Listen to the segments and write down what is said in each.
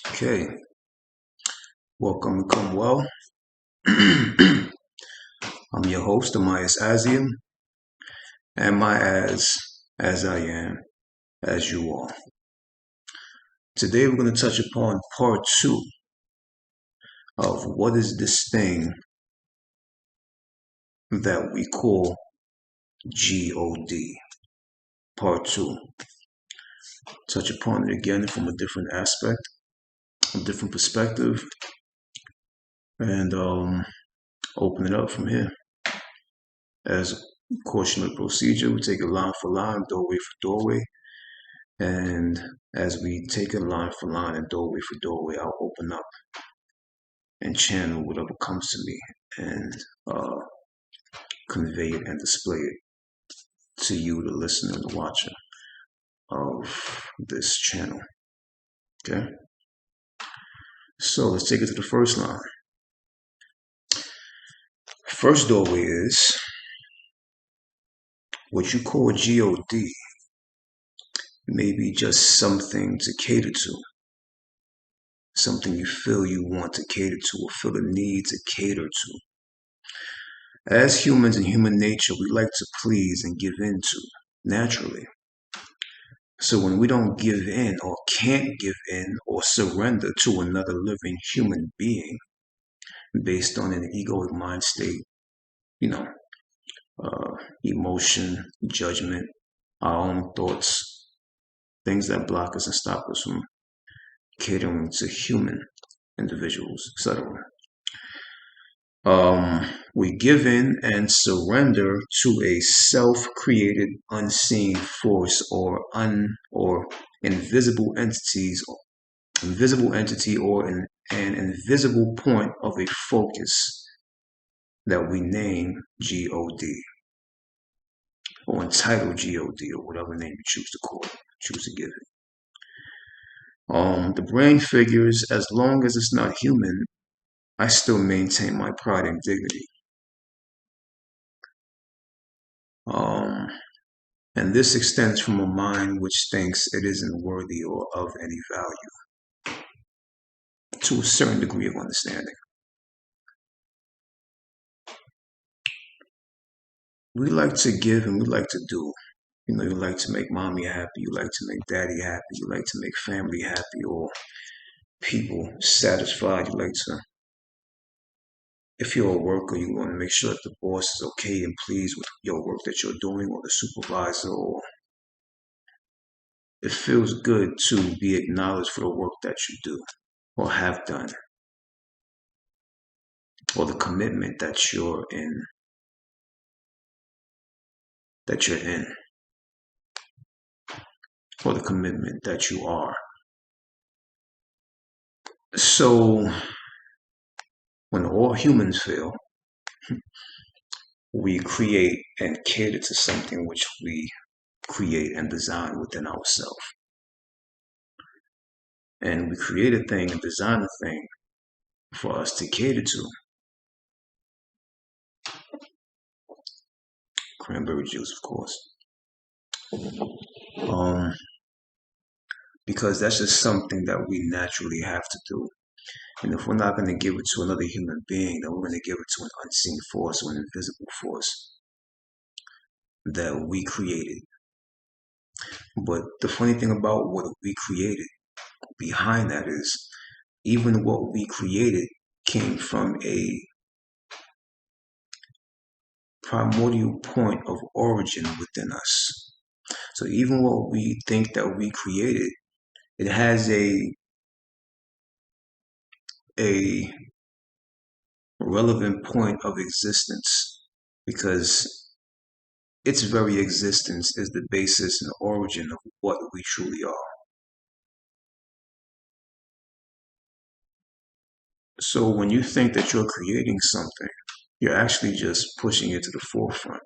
Okay, welcome and come well. I'm your host, Amias Azium. Am I as I am, as you are? Today we're going to touch upon part two of what is this thing that we call g.o.d. Part two. Touch upon it again from a different aspect, a different perspective, and open it up from here. As cautionary procedure, we take it line for line, doorway for doorway. And as we take it line for line and doorway for doorway, I'll open up and channel whatever comes to me and convey it and display it to you, the listener, the watcher of this channel. Okay? So let's take it to the first line. First doorway is what you call g.o.d. Maybe just something to cater to. Something you feel you want to cater to or feel a need to cater to. As humans and human nature, we like to please and give in to naturally. So when we don't give in or can't give in or surrender to another living human being based on an egoic mind state, you know, emotion, judgment, our own thoughts, things that block us and stop us from catering to human individuals, etc. We give in and surrender to a self-created unseen force or invisible entity or an invisible point of a focus that we name g.o.d. or entitled g.o.d. or whatever name you choose to call it, choose to give it. The brain figures, as long as it's not human, I still maintain my pride and dignity. And this extends from a mind which thinks it isn't worthy or of any value to a certain degree of understanding. We like to give and we like to do. You like to make mommy happy, you like to make daddy happy, you like to make family happy or people satisfied. You like to, if you're a worker, you want to make sure that the boss is okay and pleased with your work that you're doing or the supervisor, or it feels good to be acknowledged for the work that you do or have done, or the commitment that you're in, or the commitment that you are. So when all humans fail, we create and cater to something which we create and design within ourselves. And we create a thing and design a thing for us to cater to. Cranberry juice, of course. Because that's just something that we naturally have to do. And if we're not going to give it to another human being, then we're going to give it to an unseen force or an invisible force that we created. But the funny thing about what we created behind that is even what we created came from a primordial point of origin within us. So even what we think that we created, it has a relevant point of existence because its very existence is the basis and origin of what we truly are. So when you think that you're creating something, you're actually just pushing it to the forefront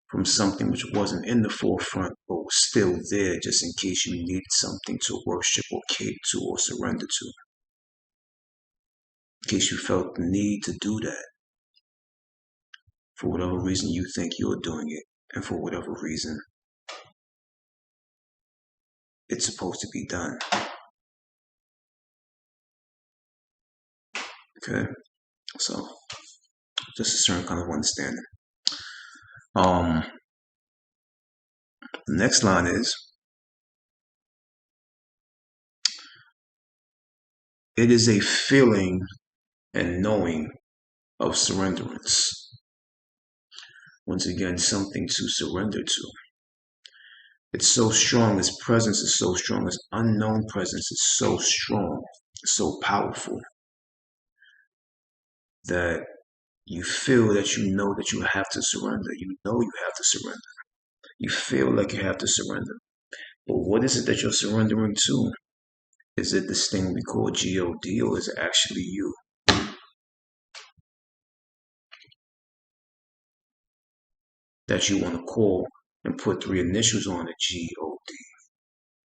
from something which wasn't in the forefront but was still there just in case you needed something to worship or cater to or surrender to. In case you felt the need to do that. For whatever reason you think you're doing it, and for whatever reason it's supposed to be done. Okay, so just a certain kind of understanding. The next line is, it is a feeling and knowing of surrenderance. Once again, something to surrender to. It's so strong, its presence is so strong, its unknown presence is so strong, so powerful, that you feel that you know that you have to surrender. You know you have to surrender. You feel like you have to surrender. But what is it that you're surrendering to? Is it this thing we call g.o.d, or is it actually you? That you want to call and put three initials on it, g.o.d,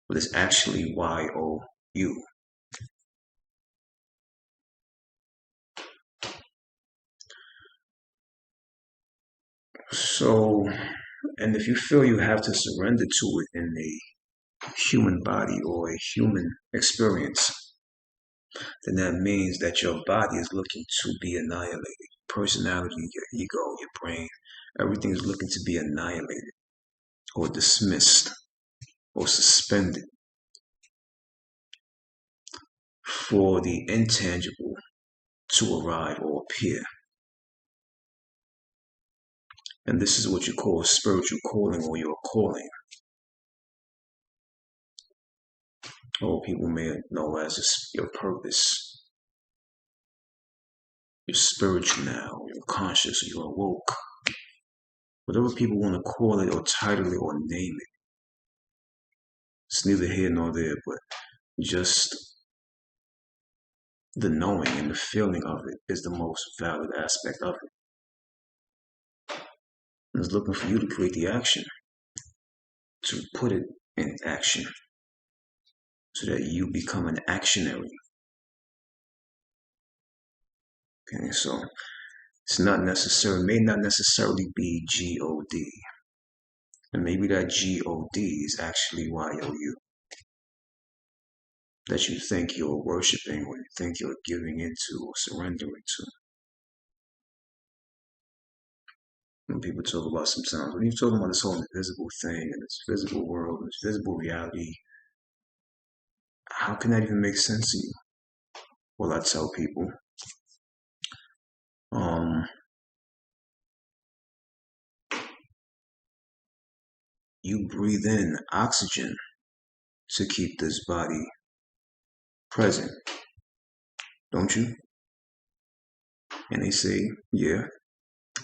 but it's actually y-o-u. So, and if you feel you have to surrender to it in a human body or a human experience, then that means that your body is looking to be annihilated. Personality, your ego, your brain, everything is looking to be annihilated or dismissed or suspended for the intangible to arrive or appear. And this is what you call a spiritual calling, or your calling, or people may know as your purpose. You're spiritual now, you're conscious, you're awoke. Whatever people want to call it or title it or name it, it's neither here nor there, but just the knowing and the feeling of it is the most valid aspect of it. And it's looking for you to create the action, to put it in action, so that you become an actionary. Okay, so it's not necessary, may not necessarily be g.o.d. And maybe that g.o.d is actually y-o-u. That you think you're worshiping, or you think you're giving into or surrendering to. When people talk about sometimes, when you're talking about this whole invisible thing and this visible world, this visible reality, how can that even make sense to you? Well, I tell people, you breathe in oxygen to keep this body present, don't you? And they say, yeah.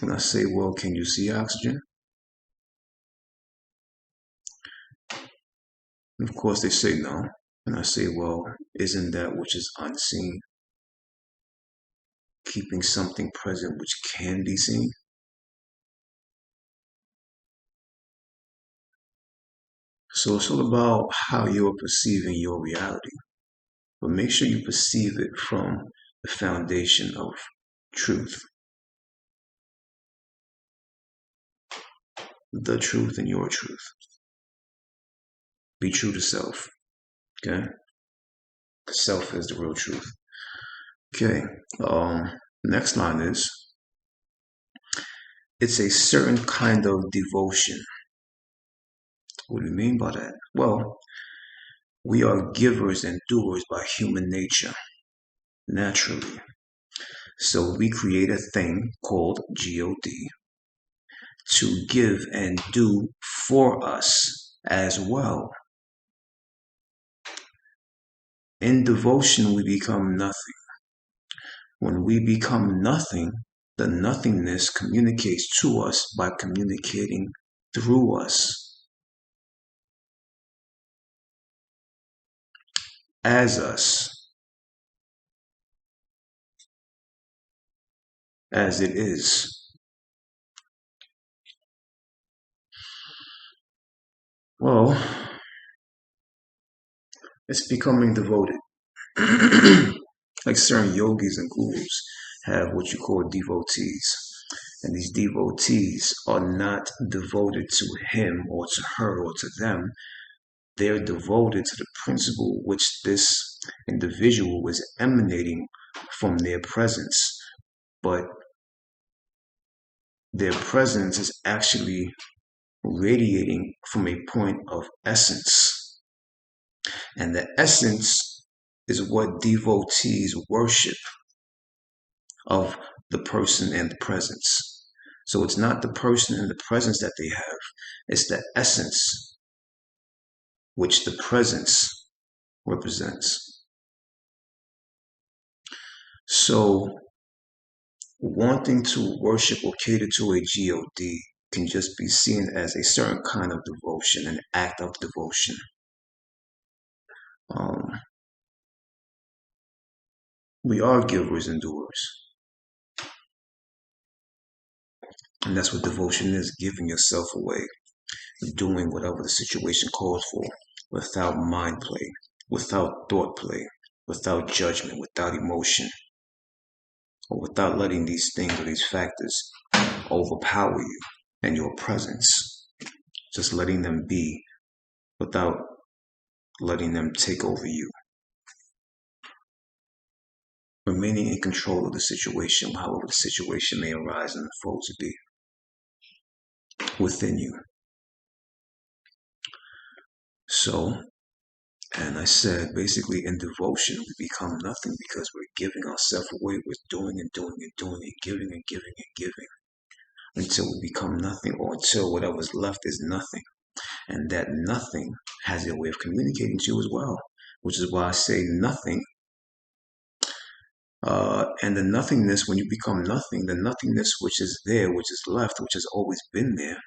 And I say, well, can you see oxygen? And of course, they say no. And I say, well, isn't that which is unseen keeping something present which can be seen? So it's all about how you're perceiving your reality. But make sure you perceive it from the foundation of truth. The truth and your truth. Be true to self. Okay? Self is the real truth. Okay. Next line is, it's a certain kind of devotion. What do you mean by that? Well, we are givers and doers by human nature, naturally. So we create a thing called g.o.d to give and do for us as well. In devotion, we become nothing. When we become nothing, the nothingness communicates to us by communicating through us, as us, as it is. Well, it's becoming devoted. Like certain yogis and gurus have what you call devotees. And these devotees are not devoted to him or to her or to them. they're devoted to the principle which this individual is emanating from their presence. But their presence is actually radiating from a point of essence. And the essence is what devotees worship of the person and the presence. So it's not the person and the presence that they have, it's the essence which the presence represents. So wanting to worship or cater to a g.o.d. can just be seen as a certain kind of devotion, an act of devotion. We are givers and doers. And that's what devotion is, giving yourself away, doing whatever the situation calls for, without mind play, without thought play, without judgment, without emotion, or without letting these things or these factors overpower you and your presence. Just letting them be without letting them take over you. Remaining in control of the situation, however the situation may arise and unfold to be within you. So, and I said, basically in devotion, we become nothing because we're giving ourselves away. We're doing and doing and doing and giving and giving and giving until we become nothing, or until whatever's left is nothing. And that nothing has a way of communicating to you as well, which is why I say nothing. And the nothingness, when you become nothing, the nothingness which is there, which is left, which has always been there,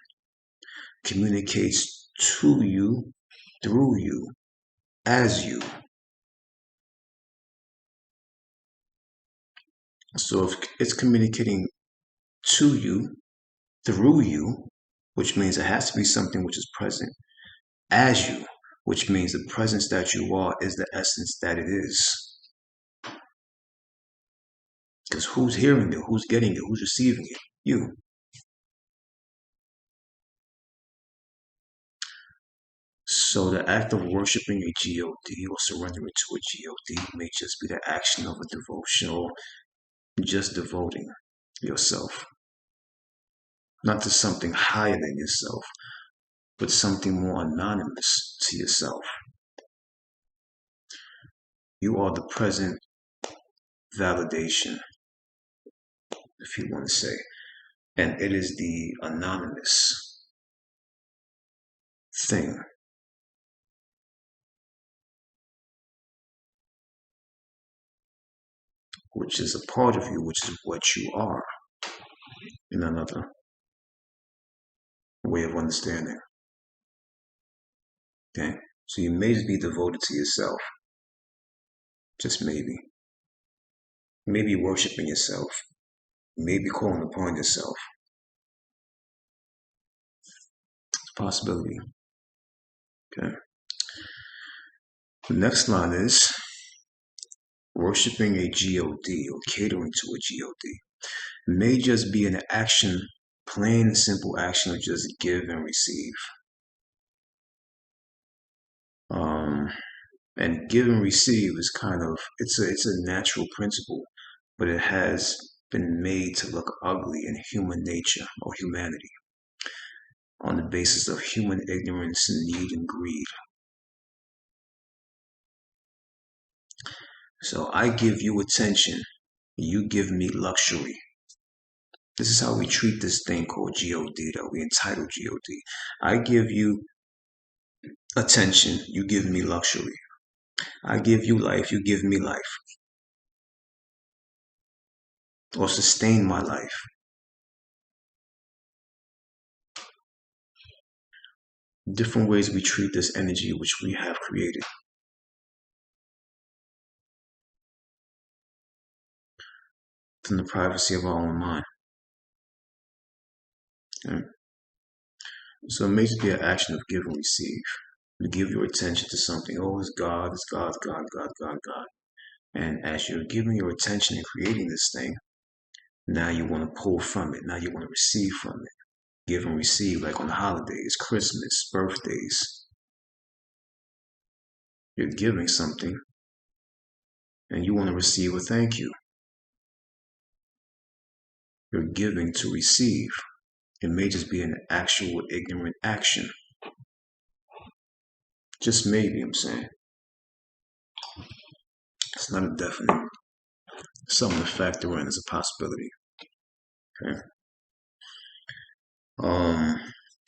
communicates to you, through you, as you. So if it's communicating to you, through you, which means it has to be something which is present, as you, which means the presence that you are is the essence that it is. Because who's hearing it? Who's getting it? Who's receiving it? You. So the act of worshiping a g.o.d. or surrendering to a g.o.d. may just be the action of a devotion, or just devoting yourself. Not to something higher than yourself, but something more anonymous to yourself. You are the present validation, if you want to say. And it is the anonymous thing. Which is a part of you, which is what you are, in another way of understanding. Okay? So you may be devoted to yourself. Just maybe. Maybe worshiping yourself. Maybe calling upon yourself. It's a possibility. Okay? The next line is worshiping a g.o.d. or catering to a g.o.d. may just be an action, plain and simple action of just give and receive. And give and receive is kind of, it's a natural principle, but it has been made to look ugly in human nature or humanity on the basis of human ignorance and need and greed. So I give you attention, you give me luxury. This is how we treat this thing called g.o.d. that we entitle g.o.d. I give you attention, you give me luxury. I give you life, you give me life. Or sustain my life. Different ways we treat this energy which we have created. From the privacy of our own mind. Okay? So it may just be an action of give and receive. You give your attention to something. Oh, it's God, it's God, God, God, God, God. And as you're giving your attention and creating this thing, now you want to pull from it. Now you want to receive from it. Give and receive, like on the holidays, Christmas, birthdays. You're giving something and you want to receive a thank you. You're giving to receive. It may just be an actual ignorant action. Just maybe, I'm saying. It's not a definite. Something to factor in as a possibility. Okay.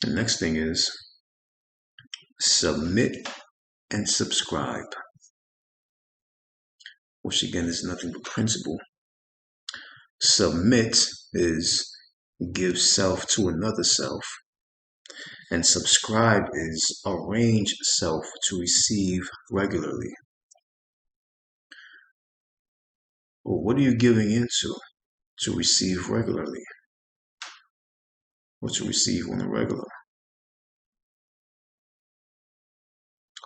The next thing is submit and subscribe, which again is nothing but principle. Submit is give self to another self, and subscribe is arrange self to receive regularly. Well, what are you giving into to receive regularly? Or to receive on a regular?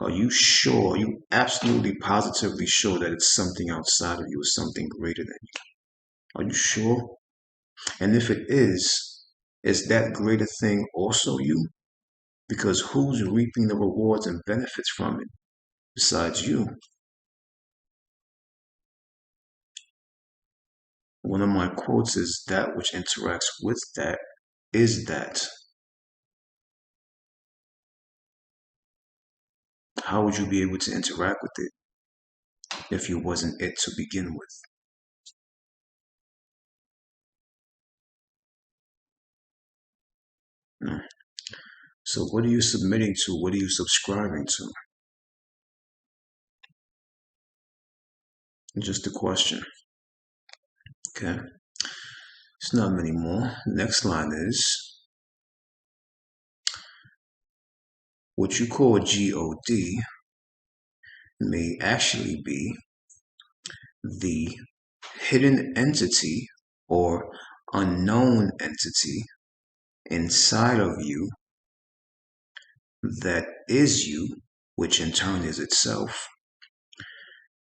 Are you sure, are you absolutely positively sure that it's something outside of you, it's something greater than you? Are you sure? And if it is that greater thing also you? Because who's reaping the rewards and benefits from it besides you? One of my quotes is, that which interacts with that is that. How would you be able to interact with it if you wasn't it to begin with? No. So what are you submitting to? What are you subscribing to? Just a question. Okay. It's not many more. Next line is, what you call g.o.d. may actually be the hidden entity or unknown entity inside of you that is you, which in turn is itself,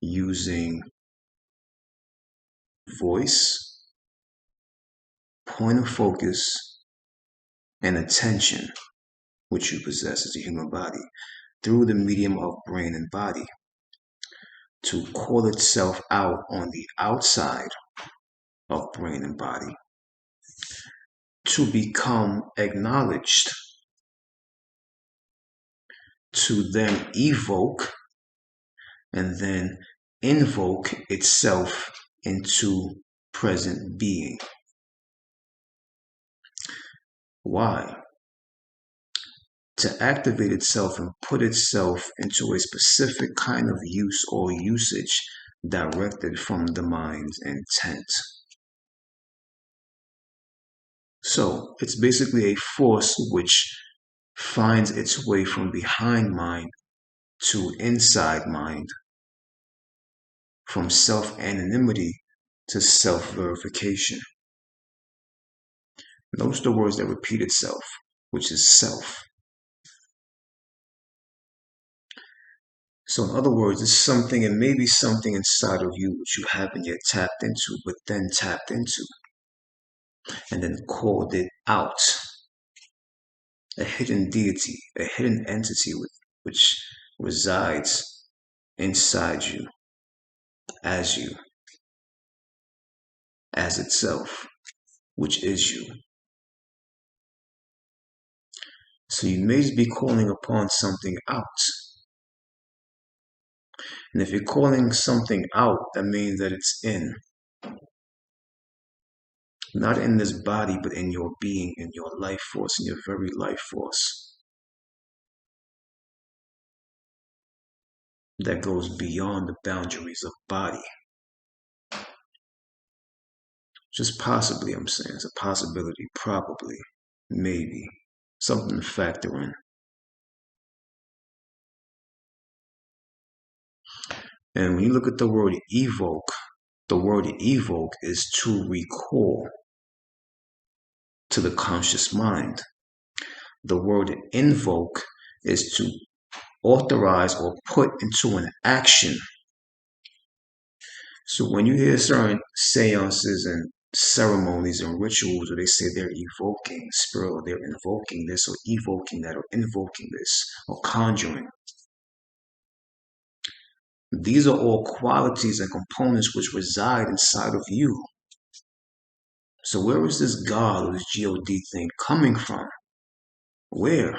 using voice, point of focus, and attention, which you possess as a human body, through the medium of brain and body, to call itself out on the outside of brain and body, to become acknowledged, to then evoke and then invoke itself into present being. Why? To activate itself and put itself into a specific kind of use or usage directed from the mind's intent. So it's basically a force which finds its way from behind mind to inside mind, from self-anonymity to self-verification. Notice the words that repeat itself, which is self. So in other words, it's something, it may be something inside of you which you haven't yet tapped into, but then tapped into, and then called it out. A hidden deity, a hidden entity which resides inside you, as itself, which is you. So you may be calling upon something out. And if you're calling something out, that means that it's in. Not in this body, but in your being, in your life force, in your very life force. That goes beyond the boundaries of body. Just possibly, I'm saying, it's a possibility, probably, maybe, something to factor in. And when you look at the word evoke is to recall to the conscious mind. The word invoke is to authorize or put into an action. So when you hear certain seances and ceremonies and rituals where they say they're evoking spirit, or they're invoking this or evoking that or invoking this or conjuring, These are all qualities and components which reside inside of you. So where is this God or this G.o.d thing coming from? Where?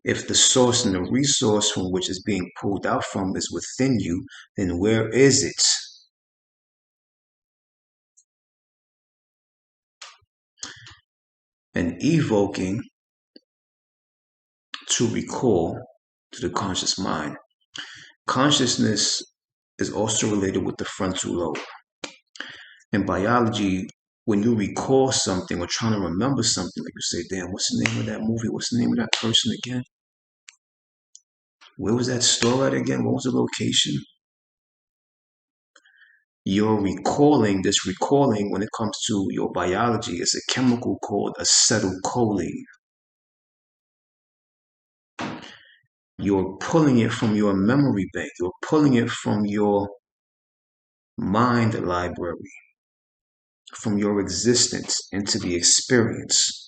If the source and the resource from which it's being pulled out from is within you, then where is it? And evoking to recall to the conscious mind. Consciousness is also related with the frontal lobe. In biology, when you recall something or trying to remember something, like you say, damn, what's the name of that movie? What's the name of that person again? Where was that store at again? What was the location? You're recalling, this recalling, when it comes to your biology, is a chemical called acetylcholine. You're pulling it from your memory bank. You're pulling it from your mind library, from your existence into the experience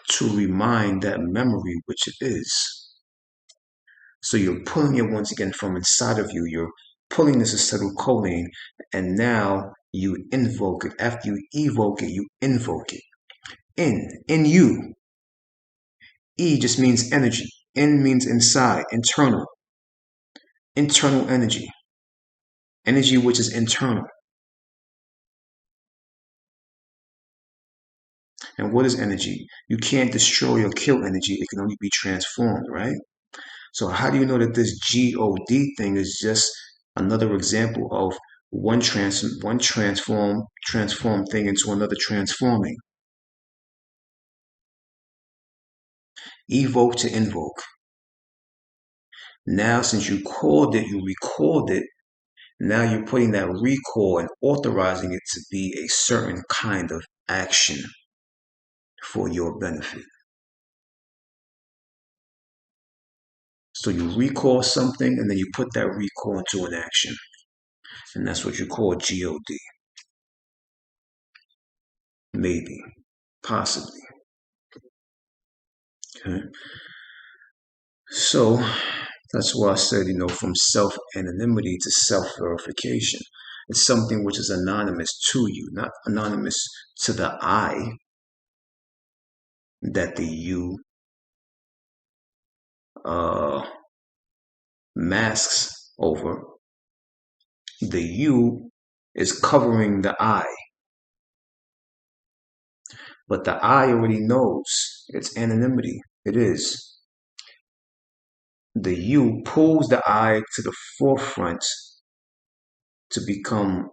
to remind that memory which it is. So you're pulling it once again from inside of you. You're pulling this acetylcholine, and now you invoke it. After you evoke it, you invoke it. In you. E just means energy. In means inside, internal. Internal energy. Energy which is internal. And what is energy? You can't destroy or kill energy. It can only be transformed, right? So how do you know that this g.o.d thing is just another example of one transform thing into another transforming? Evoke to invoke. Now, since you called it, you recalled it. Now you're putting that recall and authorizing it to be a certain kind of action for your benefit. So you recall something and then you put that recall into an action. And that's what you call g.o.d. Maybe. Possibly. Okay. So that's why I said, from self-anonymity to self-verification. It's something which is anonymous to you, not anonymous to the I that the you masks over. The you is covering the I. But the I already knows it's anonymity. It is. The you pulls the I to the forefront to become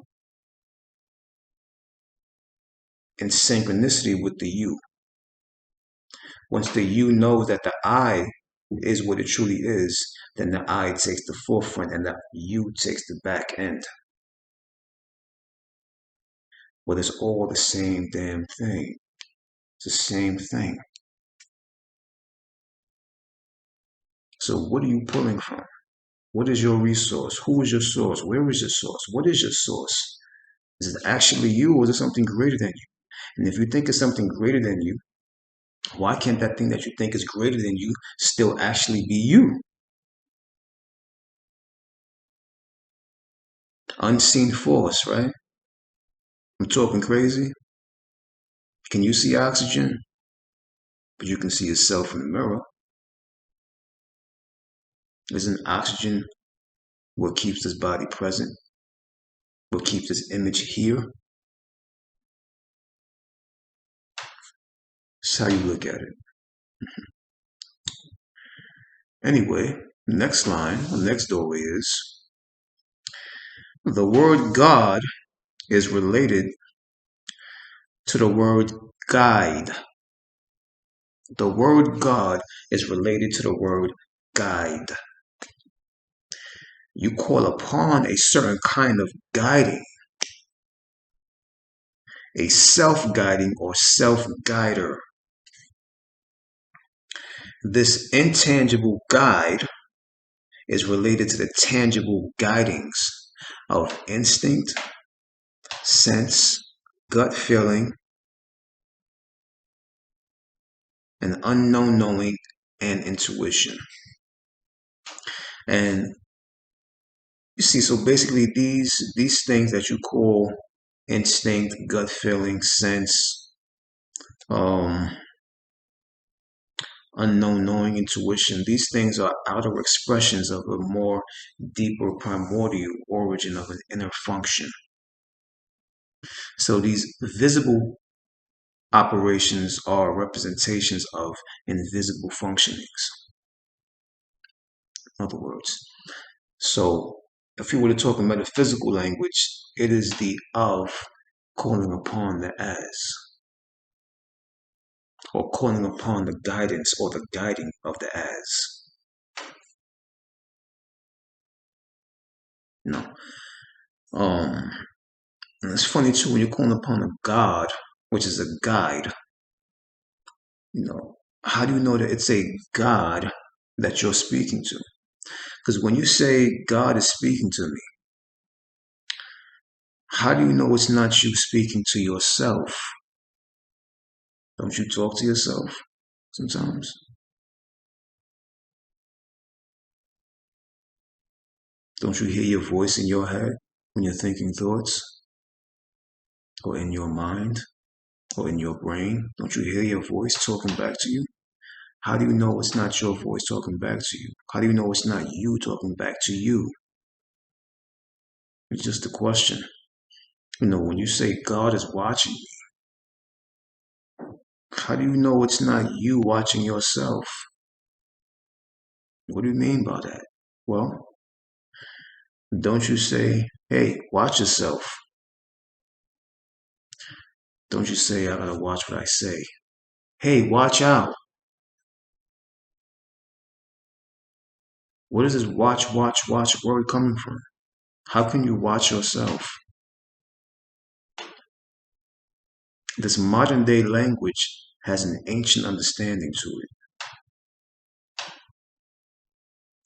in synchronicity with the you. Once the you knows that the I is what it truly is, then the I takes the forefront and the you takes the back end. But it's all the same damn thing. It's the same thing. So what are you pulling from? What is your resource? Who is your source? Where is your source? What is your source? Is it actually you, or is it something greater than you? And if you think it's something greater than you, why can't that thing that you think is greater than you still actually be you? Unseen force, right? I'm talking crazy. Can you see oxygen? But you can see yourself in the mirror. Isn't oxygen what keeps this body present? What keeps this image here? That's how you look at it. Anyway, next line, the next doorway is the word God is related to the word guide. The word God is related to the word guide. You call upon a certain kind of guiding, a self-guiding or self-guider. This intangible guide is related to the tangible guidings of instinct, sense, gut feeling, an unknown knowing, and intuition. And you see, so basically these things that you call instinct, gut feeling, sense, um, unknown knowing, intuition, these things are outer expressions of a more deeper primordial origin of an inner function. So these visible operations are representations of invisible functionings. In other words, so if you were to talk in metaphysical language, it is the of calling upon the as, or calling upon the guidance or the guiding of the as. No. And it's funny too when you're calling upon a God, which is a guide, how do you know that it's a God that you're speaking to? Because when you say God is speaking to me, how do you know it's not you speaking to yourself? Don't you talk to yourself sometimes? Don't you hear your voice in your head when you're thinking thoughts? Or in your mind? Or in your brain? Don't you hear your voice talking back to you? How do you know it's not your voice talking back to you? How do you know it's not you talking back to you? It's just a question. When you say God is watching me, how do you know it's not you watching yourself? What do you mean by that? Well, don't you say, hey, watch yourself? Don't you say, I gotta watch what I say? Hey, watch out. Where does this watch word coming from? How can you watch yourself? This modern day language has an ancient understanding to it.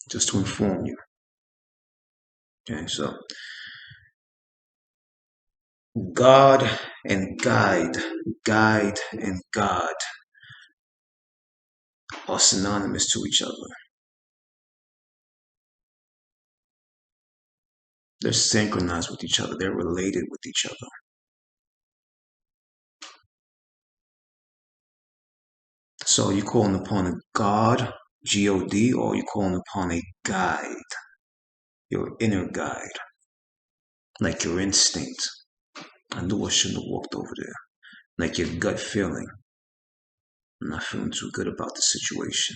Just to inform you. Okay, so God and guide and God are synonymous to each other. They're synchronized with each other. They're related with each other. So you're calling upon a God, G.o.d, or you're calling upon a guide, your inner guide, like your instinct. I knew I shouldn't have walked over there. Like your gut feeling. I'm not feeling too good about the situation.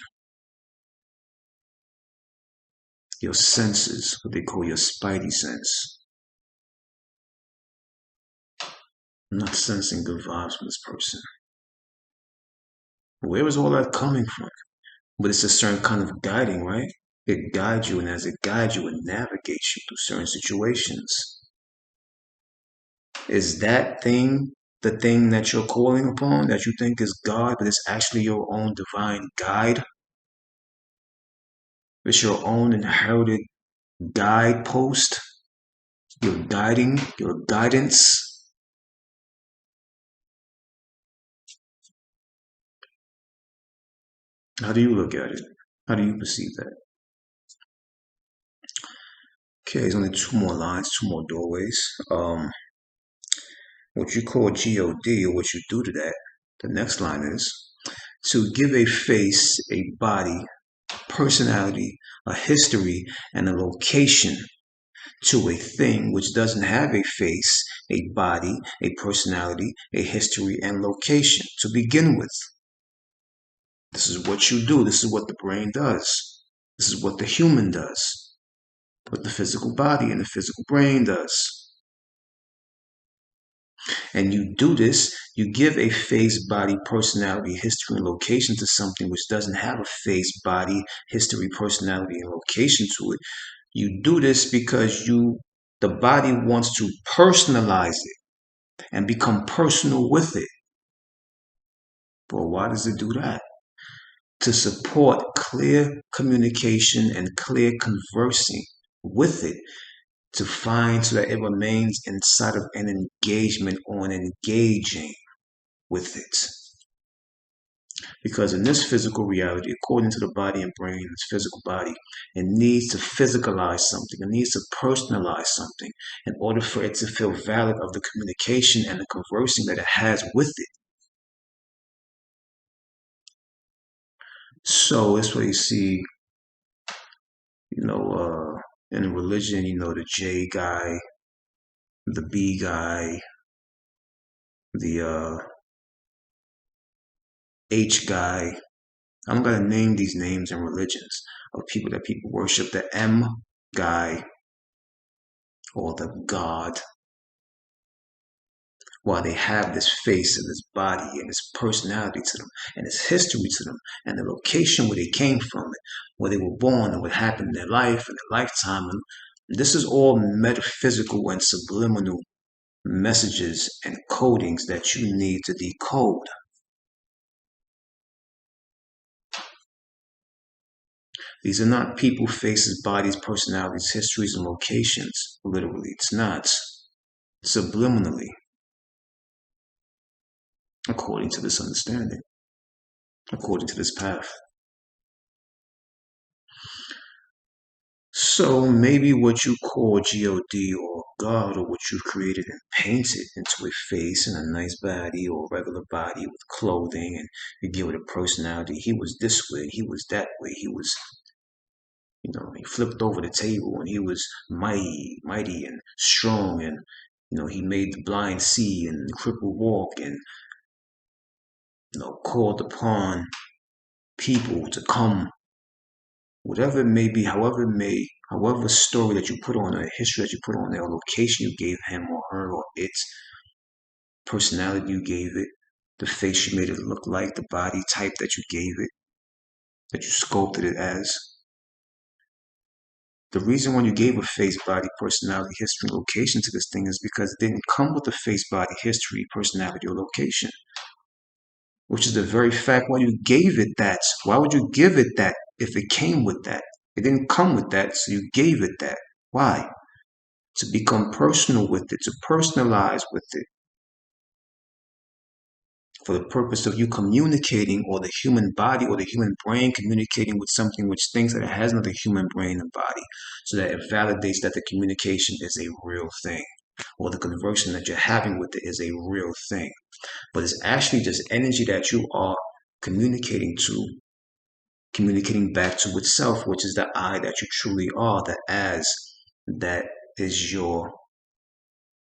Your senses, what they call your spidey sense. I'm not sensing good vibes from this person. Where is all that coming from? But it's a certain kind of guiding, right? It guides you, and as it guides you, it navigates you through certain situations. Is that thing the thing that you're calling upon that you think is God, but it's actually your own divine guide? It's your own inherited guidepost, your guiding, your guidance. How do you look at it? How do you perceive that? Okay, there's only two more lines, two more doorways. What you call g.o.d, or what you do to that, the next line is to give a face, a body, personality, a history, and a location to a thing which doesn't have a face, a body, a personality, a history, and location to begin with. This is what you do. This is what the brain does. This is what the human does. What the physical body and the physical brain does. And you do this, you give a face, body, personality, history, and location to something which doesn't have a face, body, history, personality, and location to it. You do this because the body wants to personalize it and become personal with it. But why does it do that? To support clear communication and clear conversing with it, to find so that it remains inside of an engagement on engaging with it. Because in this physical reality, according to the body and brain, this physical body, it needs to physicalize something. It needs to personalize something in order for it to feel valid of the communication and the conversing that it has with it. So that's why you see, in religion, the J guy, the B guy, the H guy. I'm gonna name these names and religions of people that people worship. The M guy or the God, while they have this face and this body and this personality to them and this history to them and the location where they came from and where they were born and what happened in their life and their lifetime. And this is all metaphysical and subliminal messages and codings that you need to decode. These are not people, faces, bodies, personalities, histories, and locations. Literally, it's not. Subliminally, according to this understanding, according to this path. So maybe what you call g.o.d. or God, or what you've created and painted into a face and a nice body or a regular body with clothing, and you give it a personality. He was this way, he was that way, he was, he flipped over the table and he was mighty and strong, and he made the blind see and the crippled walk, and called upon people to come, whatever it may be, however story that you put on it, history that you put on it, or location you gave him or her, or its personality you gave it, the face you made it look like, the body type that you gave it, that you sculpted it as. The reason why you gave a face, body, personality, history, and location to this thing is because it didn't come with a face, body, history, personality, or location. Which is the very fact why you gave it that. Why would you give it that if it came with that? It didn't come with that, so you gave it that. Why? To become personal with it, to personalize with it, for the purpose of you communicating, or the human body or the human brain communicating with something which thinks that it has another human brain and body, so that it validates that the communication is a real thing, or the conversation that you're having with it is a real thing. But it's actually just energy that you are communicating back to itself, which is the I that you truly are, the as that is your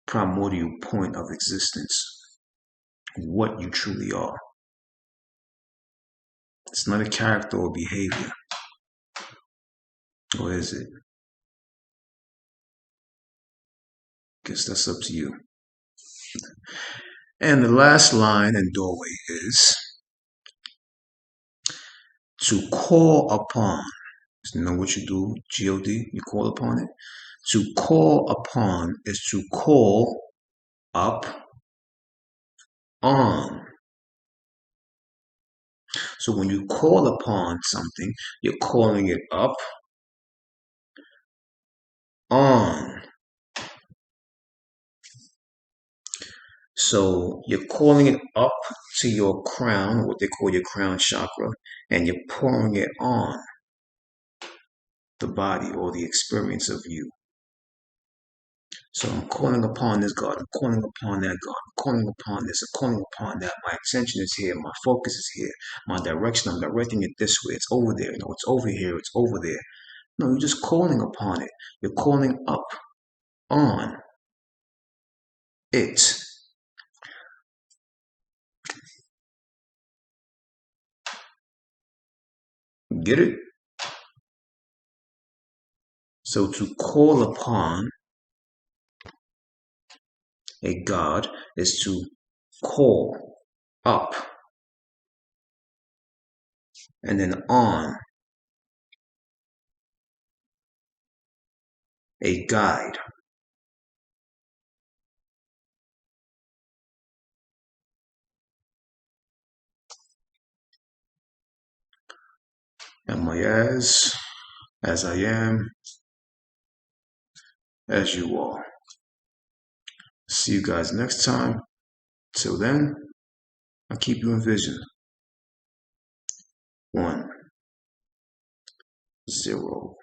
primordial point of existence, what you truly are. It's not a character or behavior. Or is it? Guess that's up to you. And the last line and doorway is to call upon. You know what you do, G.o.d., you call upon it. To call upon is to call up on. So when you call upon something, you're calling it up on. So you're calling it up to your crown, what they call your crown chakra, and you're pouring it on the body or the experience of you. So I'm calling upon this God, I'm calling upon that God, I'm calling upon this, I'm calling upon that. My attention is here, my focus is here, my direction, I'm directing it this way, it's over there, it's over here, it's over there. No, you're just calling upon it. You're calling up on it. Get it? So to call upon a God is to call up and then on a guide. Am I as I am, as you are. See you guys next time. Till then, I keep you in vision. 1, 0.